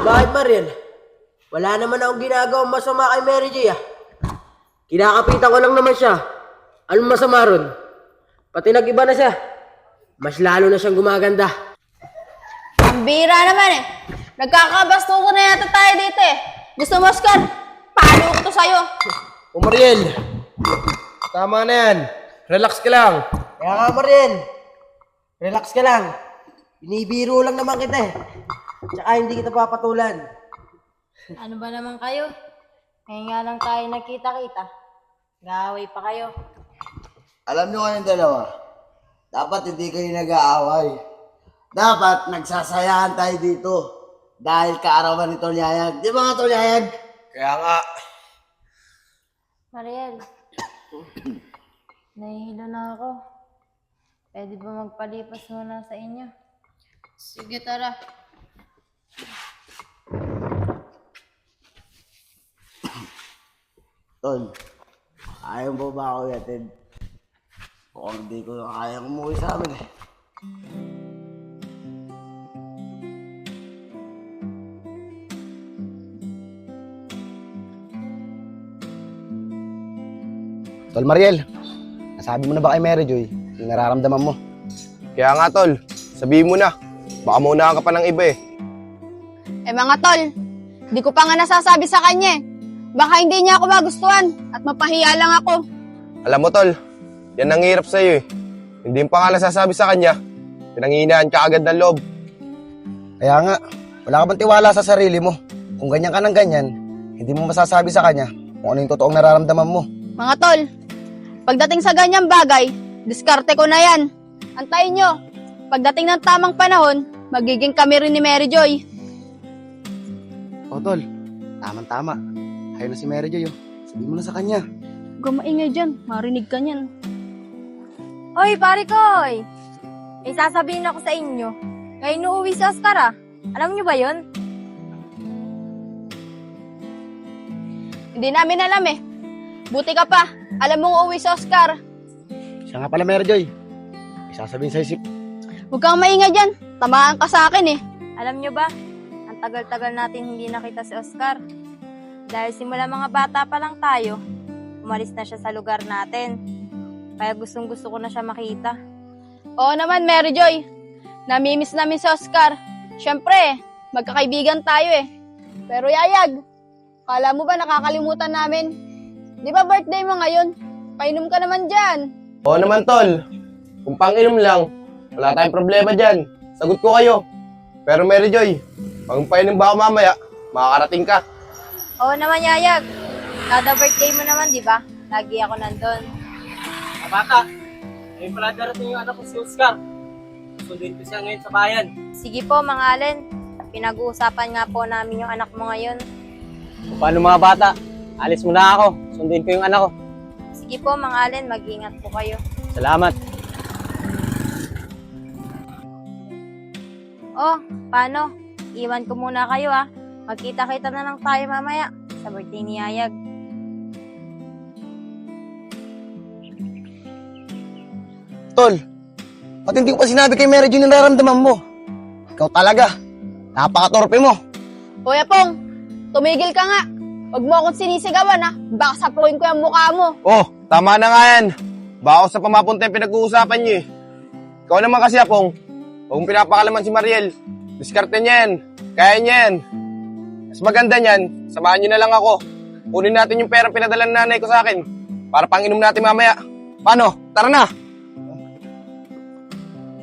Bakit Mariel? Wala naman akong ginagawang masama kay Mary J ah. Kinakapitan ko lang naman siya. Anong masama ron? Pati nag-iba na siya. Mas lalo na siyang gumaganda. Ang bira naman eh. Nagkakabasto ko na yata tayo dito eh. Gusto mo, Oscar? Paano ko to sa'yo? O Mariel, tama na yan. Relax ka lang. Kaya nga Mariel, relax ka lang. Binibiro lang naman kita eh. Tsaka hindi kita papatulan. Ano ba naman kayo? Ngayon nga lang tayo nagkita-kita. Nag-aaway pa kayo. Alam nyo kayong dalawa, dapat hindi kayo nag-aaway. Dapat nagsasayahan tayo dito. Dahil kaarawan ni Tolyayag. Di ba nga Tolyayag? Kaya nga, Mariel, nahihilo na ako. Pwede ba magpalipas muna sa inyo? Sige, tara. Tol, ayaw mo ba ako yatid? Mukhang hindi ko na kayang umuwi sa amin eh. Tol Mariel, nasabi mo na ba kay Mary Joy yung nararamdaman mo? kaya nga tol, sabihin mo na. Baka maunahan ka pa ng iba eh. Eh mga tol, di ko pa nga nasasabi sa kanya eh. Baka hindi niya ako magustuhan at mapahiya lang ako. Alam mo tol, yan ang hirap sa'yo eh. Hindi mo pa nga nasasabi sa kanya. Pinanghihinaan ka agad ng loob. Kaya nga, wala ka bang tiwala sa sarili mo? Kung ganyan ka ng ganyan, hindi mo masasabi sa kanya kung ano yung totoong nararamdaman mo. Mga tol, pagdating sa ganyang bagay, diskarte ko na yan. Antayin nyo, pagdating ng tamang panahon, magiging kami rin ni Mary Joy. O Tol, tamang-tama. Ayaw na si Mary Joy oh. Sabihin mo na sa kanya. Huwag kang maingay dyan, marinig ka niyan. Oy, pare ko! May sasabihin ako sa inyo. Ngayon uuwi si Oscar ah. Alam nyo ba yun? Hindi namin alam eh. Buti ka pa. Alam mong uuwi si Oscar. Siya nga pala Mary Joy. May sasabihin sa'yo si... Huwag kang maingay dyan. Tamaan ka sa akin eh. Alam nyo ba? Ang tagal-tagal natin hindi nakita si Oscar. Dahil simula mga bata pa lang tayo, umalis na siya sa lugar natin. Kaya gustong-gusto ko na siya makita. Oo naman, Mary Joy. Namimiss namin si Oscar. Siyempre, magkakaibigan tayo eh. Pero Yayag, kala mo ba nakakalimutan namin? Di ba birthday mo ngayon? Painom ka naman dyan. Oo naman tol, kung pang-inom lang, wala tayong problema dyan. Sagot ko kayo. Pero Mary Joy, pag painom ba ako mamaya, makakarating ka. Oo naman, Yayag. Kada birthday mo naman, di ba? Lagi ako nandun. Bata, ngayon pala darating yung anak ko si Oscar. Sundin ko siya ngayon sa bayan. Sige po, mga Allen. Pinag-uusapan nga po namin yung anak mo ngayon. Paano mga bata? Alis muna ako. Sundin ko yung anak ko. Sige po, mga Allen. Mag-ingat po kayo. Salamat. Oh, paano? Iwan ko muna kayo ah. Magkita-kita na lang tayo mamaya sa birthday ni Yayag. Tol, ba't hindi ko pa sinabi kay Mary Joy yung nararamdaman mo? Ikaw talaga. Napakatorpe mo. Kuya Pong, tumigil ka nga. Huwag mo akong sinisigawan ah. Baka sapukin ko yung mukha mo. Oh, tama na nga yan. Baka sa pamapunta yung pinag-uusapan niyo eh. Ikaw naman kasi Apong, huwag mong pinapakalaman si Mariel. Diskarte niya yan. Kaya niya yan. Mas maganda niyan, samahan niyo na lang ako. Kunin natin yung perang pinadala ng nanay ko sa akin para pang-inom natin mamaya. Paano? Tara na!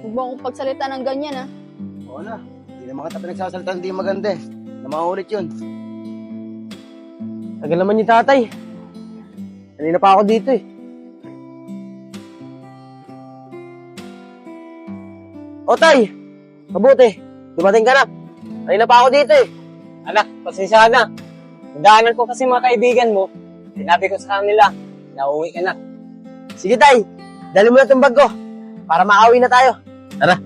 Huwag mo akong pagsalita ng ganyan ah. Oo na. Hindi naman kita pinagsasalita hindi maganda eh. Na maulit yun. Tagal naman ni tatay. Kanina pa ako dito eh. O tay, mabuti. Dumating ka na. Kanina pa ako dito eh. Anak, pasensya na. Nagdaanan ko kasi mga kaibigan mo. Sinabi ko sa kanila, nauwi ka na. Sige tay, dali mo na itong bag ko para maawi na tayo. Tara.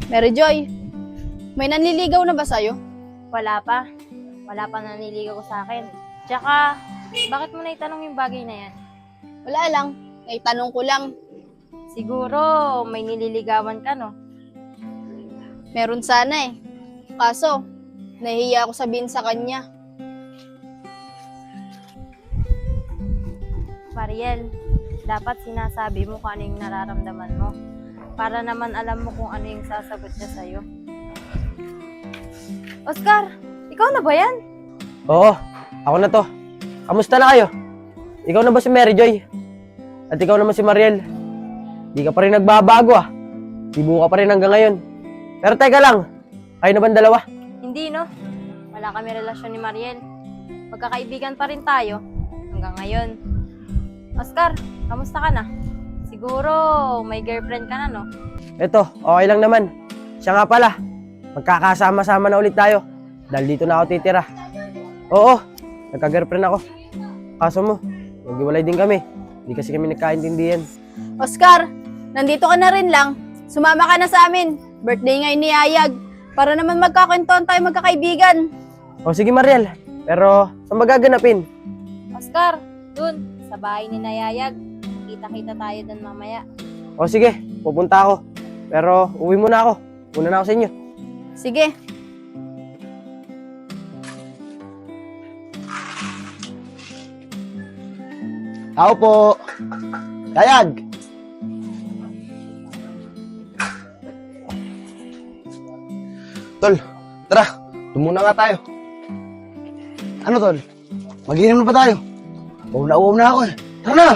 Mary Joy, may nanliligaw na ba sa'yo? Wala pa. Wala pa nanliligaw sa akin. Tsaka, bakit mo naitanong yung bagay na yan? Wala lang. Naitanong ko lang. Siguro may nililigawan ka, no? Meron sana eh. Kaso, nahihiya ako sabihin sa kanya. Mariel, dapat sinasabi mo kung ano yung nararamdaman mo. Para naman alam mo kung ano yung sasagot niya sa'yo. Oscar, ikaw na ba yan? Oo, ako na to. Kamusta na kayo? Ikaw na ba si Mary Joy? At ikaw naman si Mariel? Di ka pa rin nagbabago ah. Ibu ka pa rin hanggang ngayon. Pero teka lang, kayo na ba ang dalawa? Hindi, no? Wala kami relasyon ni Mariel. Magkakaibigan pa rin tayo hanggang ngayon. Oscar, kamusta ka na? Siguro may girlfriend ka na, no? Eto, okay lang naman. Siya nga pala, magkakasama-sama na ulit tayo. Dahil dito na ako titira. Oo, nagka-girlfriend ako. Kaso mo, naghiwalay din kami. Hindi kasi kami nagkaintindihan. Oscar, nandito ka na rin lang. Sumama ka na sa amin. Birthday ngayon ni Ayag. Para naman magkakwentuhan tayo magkakaibigan. O sige Mariel, pero saan magaganapin? Oscar, dun, sa bahay ni Nayayag. Kita-kita tayo dun mamaya. O sige, pupunta ako. Pero uwi muna ako. Una na ako sa inyo. Sige. Tao po. Dayag. Tol, tara. Tumuna nga tayo. Ano, tol? Mag-inom na ba tayo? Uom na ako eh. Tara na!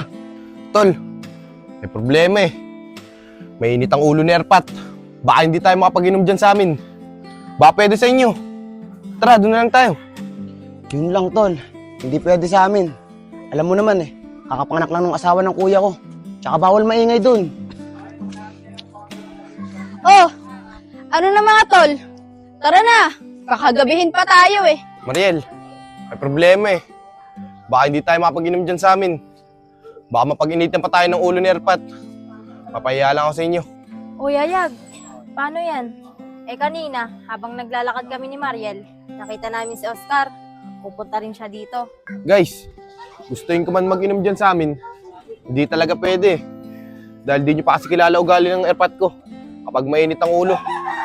Tol, may problema eh. Mainit ang ulo ni Erpat. Baka hindi tayo makapag-inom dyan sa amin. Baka pwede sa inyo. Tara, doon na lang tayo. Yun lang, tol. Hindi pwede sa amin. Alam mo naman eh, kakapanganak lang ng asawa ng kuya ko. Tsaka bawal maingay dun. Oh, ano na mga tol? Tara na, kakagabihin pa tayo eh. Mariel, may problema eh. Baka hindi tayo makapag-inom dyan sa amin. Baka mapag-initan pa tayo ng ulo ni Erpat. Papahiya lang ako sa inyo. O Yayag, paano yan? Eh kanina, habang naglalakad kami ni Mariel, nakita namin si Oscar. Pupunta rin siya dito. Guys, gustuin ko man mag-inom dyan sa amin. Hindi talaga pwede. Dahil di nyo pa kasi kilala ugali ng Erpat ko. Kapag mainit ang ulo,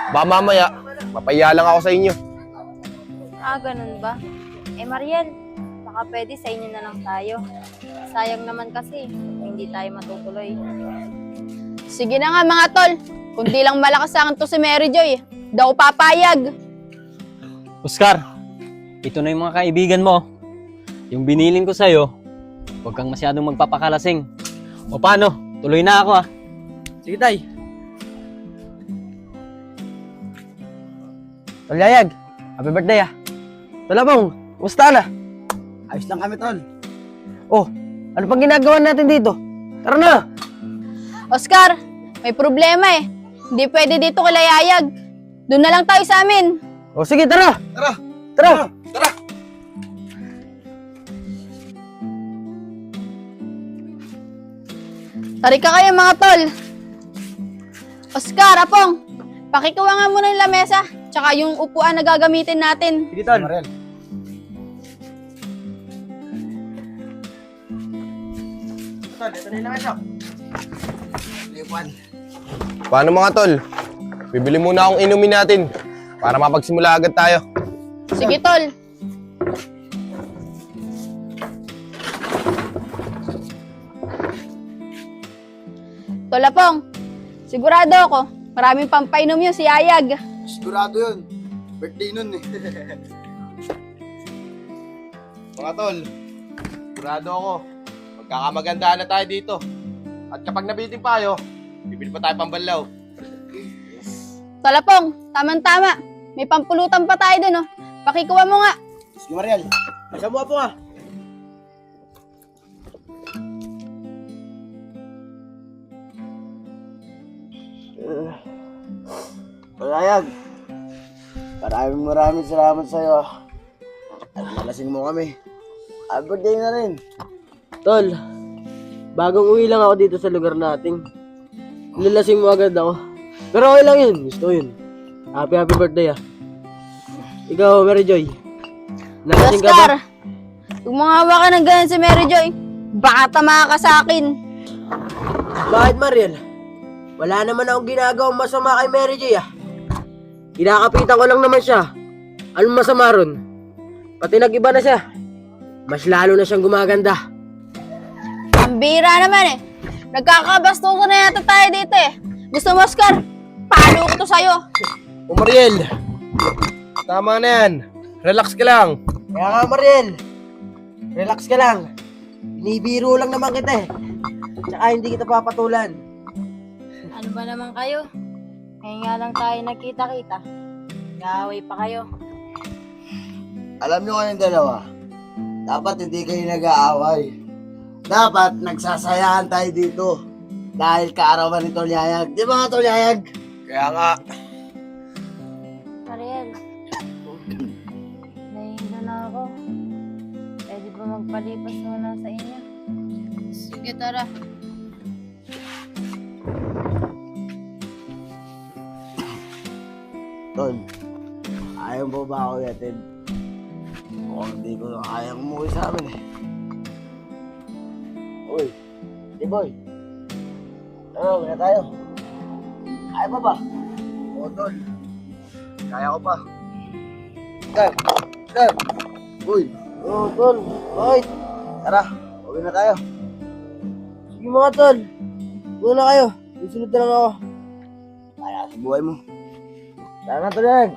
baka mamaya, papahiya lang ako sa inyo. Ah, ganun ba? Eh Mariel, baka pwede sa inyo na lang tayo. Sayang naman kasi, hindi tayo matutuloy. Sige na nga mga tol, kundi lang malakas sa akin to si Mary Joy. Daw papayag. Oscar, ito na yung mga kaibigan mo. Yung binilin ko sa'yo, huwag kang masyadong magpapakalasing. O paano? Tuloy na ako ah. Sige tay. Tol Yayag, happy birthday ah. Talabong, kumusta na? Ayos lang kami, tol. Oh, ano pang ginagawa natin dito? Tara na! Oscar, may problema eh. Hindi pwede dito kila Yayag. Doon na lang tayo sa amin. O sige, tara! Tara! Tara! Tara! Tari ka kayo mga tol. Oscar, Apong, pakikuha nga muna yung lamesa, tsaka yung upuan na gagamitin natin. Sige tol. Mariel. Tol, ito na yung lamesa. Paano mga tol? Bibili muna akong inumin natin para mapagsimula agad tayo. Sige tol. Tol Apong, sigurado ako, maraming pampainom yun si Ayag. Sigurado yun. Birthday nun eh. Mga tol, sigurado ako. Magkakamagandahan na tayo dito. At kapag nabitin pa kayo, bibili pa tayo pambanlaw. Tol Apong, tama-tama. May pampulutan pa tayo dun, oh. Pakikuha mo nga. Sige, Mariel. Isa mo po ah. Dayag. Maraming salamat sa'yo. At nalasing mo kami. Happy birthday na rin. Tol, bagong uwi lang ako dito sa lugar natin. Nilasing mo agad ako. Pero okay lang yun, gusto ko yun. Happy birthday ah. Ikaw, Mary Joy. Nalasing ka ba? Oscar, huwag mo nga hawakan ng ganyan si Mary Joy. Baka tama ka sa akin. Bakit, Mariel? Wala naman akong ginagawang masama kay Mary J, ah. Kinakapitan ko lang naman siya. Anong masama ron? Pati nag-iba na siya. Mas lalo na siyang gumaganda. Ang bira naman eh. Nagkakabasto ko na yata tayo dito eh. Gusto mo, Oscar? Palo ko to sa'yo. O Mariel, tama na yan. Relax ka lang. Kaya nga, Mariel. Relax ka lang. Binibiro lang naman kita eh. Tsaka hindi kita papatulan. Ano ba naman kayo? Ngayon nga lang tayo nagkita-kita. Nag-aaway pa kayo. Alam nyo kayong dalawa, dapat hindi kayo nag-aaway. Dapat nagsasayahan tayo dito. Dahil kaarawan ni Tolyayag. Di ba nga, Tolyayag? Kaya nga, Ariel, nahihina na ako. Pwede ba magpalipas muna sa inyo? Sige, tara. Tol, ayaw mo ba ako yatin? Mukhang hindi ko na kayang umuwi sa amin eh. Uy, di boy. Ano, wala tayo. Kaya pa ba? Oo, Tol. Kaya ko pa. Dad! Dad! Uy! Oo, Tol. Bakit? Tara, uwi na tayo. Sige mga Tol. Una na kayo. Susunod na lang ako. Kaya sa buhay mo. Tara na, Tolyayag.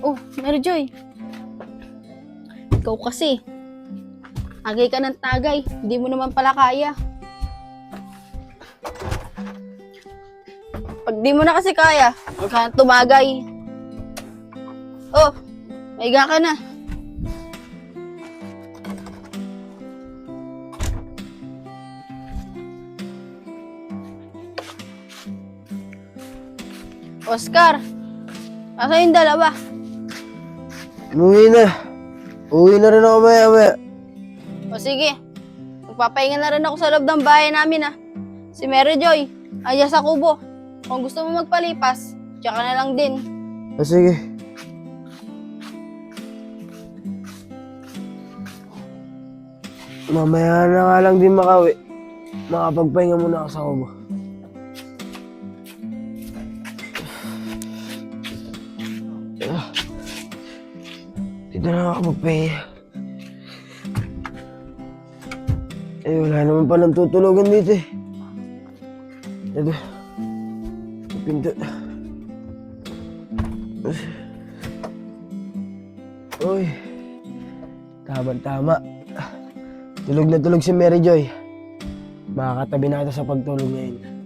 Oh, Mary Joy. Ikaw kasi. Agay ka ng tagay. Hindi mo naman pala kaya. Pag di mo na kasi kaya, huwag ka na tumagay. Oh, maiga ka na. Oscar, asa yung dalawa? Umuwi na. Uwi na rin ako maya-maya. O sige, magpapahinga na rin ako sa loob ng bahay namin ah. Si Mary Joy, ayan sa kubo. Kung gusto mo magpalipas, tsaka na lang din. O sige. Mamaya na nga lang din makauwi. Makapagpahinga muna ako sa kubo. Dito na ako magpahinga. Eh, wala naman palang tutulugan dito eh. Ito. Yung pinto. Uy. Tama-tama. Tulog na tulog si Mary Joy. Makakatabi na kita sa pagtulog ngayon.